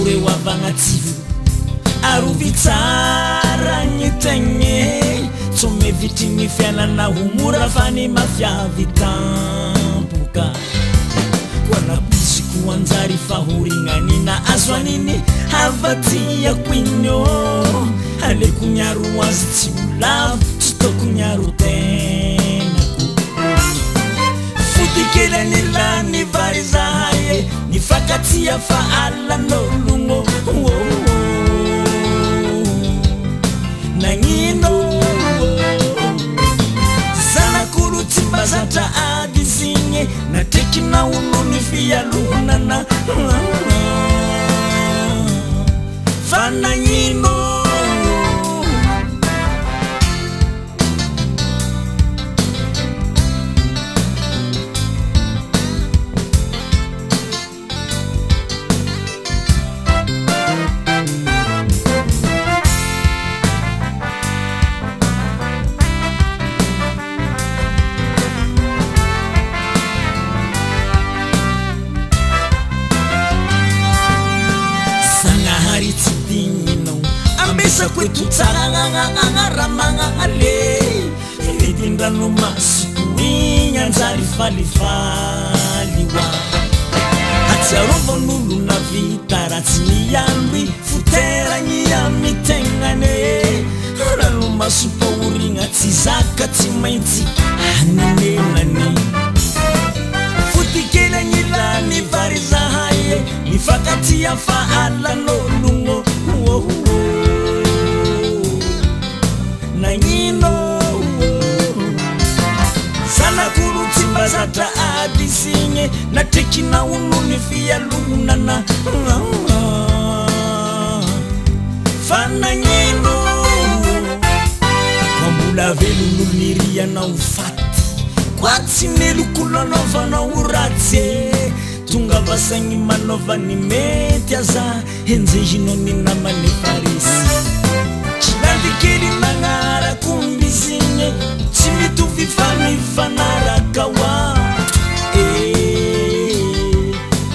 reo avagnatsivy arovy tsara gny tegny tsome vitry ny fiainana ho mora fa ny mafiavy tampoka koanapisiko anjary fahorignanina azo aniny havatiako inyo aleko miaro azy tsy ho lavo tsy toko miaro tenako fotikelyanila ny vary zahay ny fakatia fa alan'ologno nagnino zanakolo tsy mbazatra ady zigny natreky naono ny fialonana fa nagnino ambesako eto tsaragnanaramanale iretindrano masiko igny anjary falifaly oa atsiarovan'olo na vita ratsy miamby foteragny amy tegnane rano masopa origna tsy zaka tsy maintsy aninenany fotikelagny lany vary zahay mifakatia fa alan'ologno nagnino zanakolo tsy mbazatra ady zigny natreky naono ny fialonana fa nagnino fa mbola velon'olo nirianao faty kwa tsy melokolo anaovanao ratsy tonga vasagny manaovany mety aza enjehinao ny namany farisy tsy landikely magnarakomby zigny tsy mitovy fa mifanaraka oa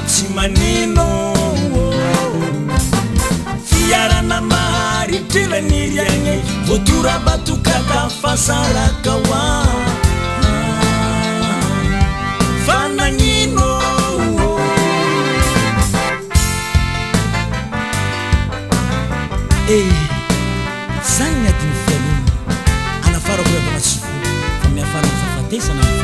tsy manino fiarana maharitela niriagny votora batokaka fasaraka oa fa nagnino zagny adiny fialogna anafarako avagnatsivo fa miafara mifafatesana